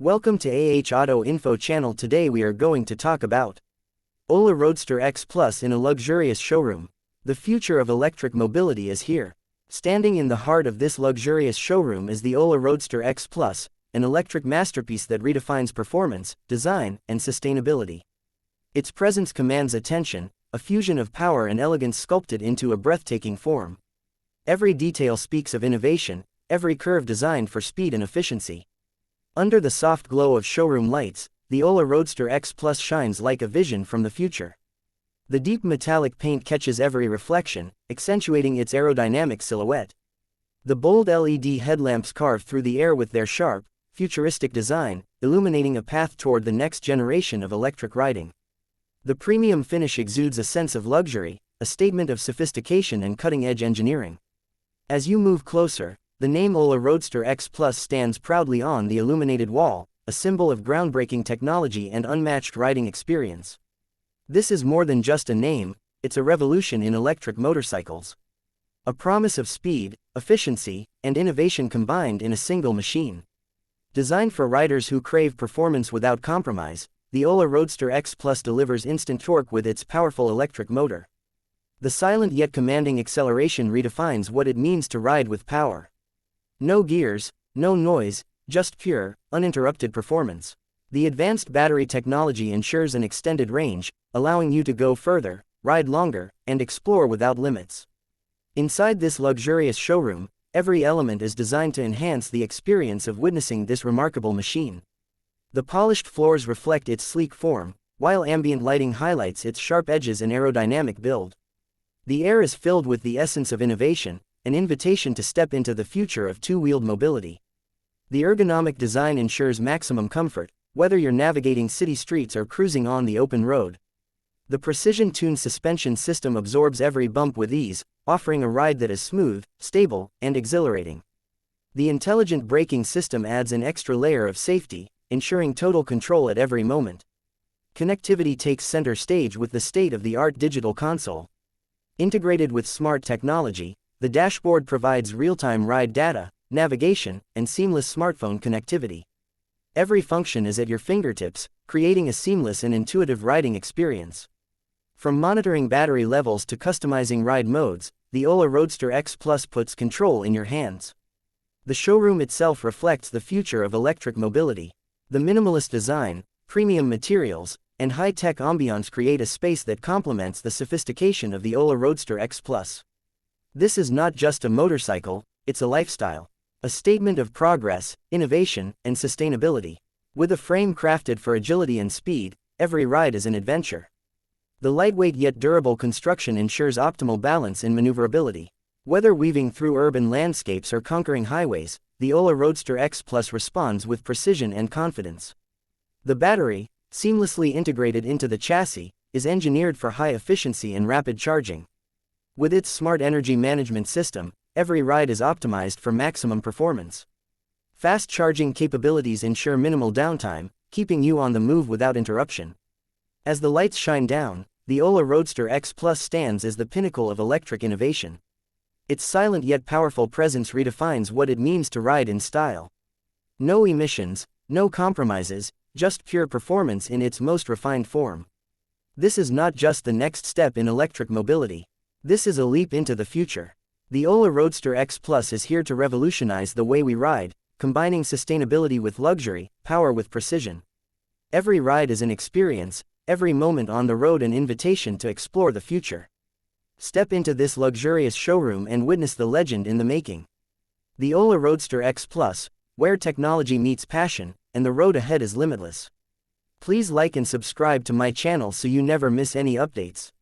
Welcome to Auto Info channel. Today we are going to talk about OLA Roadster X Plus in a luxurious showroom. The future of electric mobility is here. Standing in the heart of this luxurious showroom is the OLA Roadster X Plus, an electric masterpiece that redefines performance, design, and sustainability. Its presence commands attention, a fusion of power and elegance sculpted into a breathtaking form. Every detail speaks of innovation, every curve designed for speed and efficiency. Under the soft glow of showroom lights, the OLA Roadster X Plus shines like a vision from the future. The deep metallic paint catches every reflection, accentuating its aerodynamic silhouette. The bold LED headlamps carve through the air with their sharp, futuristic design, illuminating a path toward the next generation of electric riding. The premium finish exudes a sense of luxury, a statement of sophistication and cutting-edge engineering. As you move closer, the name OLA Roadster X Plus stands proudly on the illuminated wall, a symbol of groundbreaking technology and unmatched riding experience. This is more than just a name, it's a revolution in electric motorcycles. A promise of speed, efficiency, and innovation combined in a single machine. Designed for riders who crave performance without compromise, the OLA Roadster X Plus delivers instant torque with its powerful electric motor. The silent yet commanding acceleration redefines what it means to ride with power. No gears, no noise, just pure, uninterrupted performance. The advanced battery technology ensures an extended range, allowing you to go further, ride longer, and explore without limits. Inside this luxurious showroom, every element is designed to enhance the experience of witnessing this remarkable machine. The polished floors reflect its sleek form, while ambient lighting highlights its sharp edges and aerodynamic build. The air is filled with the essence of innovation, an invitation to step into the future of two-wheeled mobility. The ergonomic design ensures maximum comfort, whether you're navigating city streets or cruising on the open road. The precision-tuned suspension system absorbs every bump with ease, offering a ride that is smooth, stable, and exhilarating. The intelligent braking system adds an extra layer of safety, ensuring total control at every moment. Connectivity takes center stage with the state-of-the-art digital console. Integrated with smart technology, the dashboard provides real-time ride data, navigation, and seamless smartphone connectivity. Every function is at your fingertips, creating a seamless and intuitive riding experience. From monitoring battery levels to customizing ride modes, the OLA Roadster X Plus puts control in your hands. The showroom itself reflects the future of electric mobility. The minimalist design, premium materials, and high-tech ambiance create a space that complements the sophistication of the OLA Roadster X Plus. This is not just a motorcycle, it's a lifestyle. A statement of progress, innovation, and sustainability. With a frame crafted for agility and speed, every ride is an adventure. The lightweight yet durable construction ensures optimal balance and maneuverability. Whether weaving through urban landscapes or conquering highways, the OLA Roadster X Plus responds with precision and confidence. The battery, seamlessly integrated into the chassis, is engineered for high efficiency and rapid charging. With its smart energy management system, every ride is optimized for maximum performance. Fast charging capabilities ensure minimal downtime, keeping you on the move without interruption. As the lights shine down, the OLA Roadster X Plus stands as the pinnacle of electric innovation. Its silent yet powerful presence redefines what it means to ride in style. No emissions, no compromises, just pure performance in its most refined form. This is not just the next step in electric mobility. This is a leap into the future. The OLA Roadster X Plus is here to revolutionize the way we ride, combining sustainability with luxury, power with precision. Every ride is an experience, every moment on the road an invitation to explore the future. Step into this luxurious showroom and witness the legend in the making. The OLA Roadster X Plus, where technology meets passion, and the road ahead is limitless. Please like and subscribe to my channel so you never miss any updates.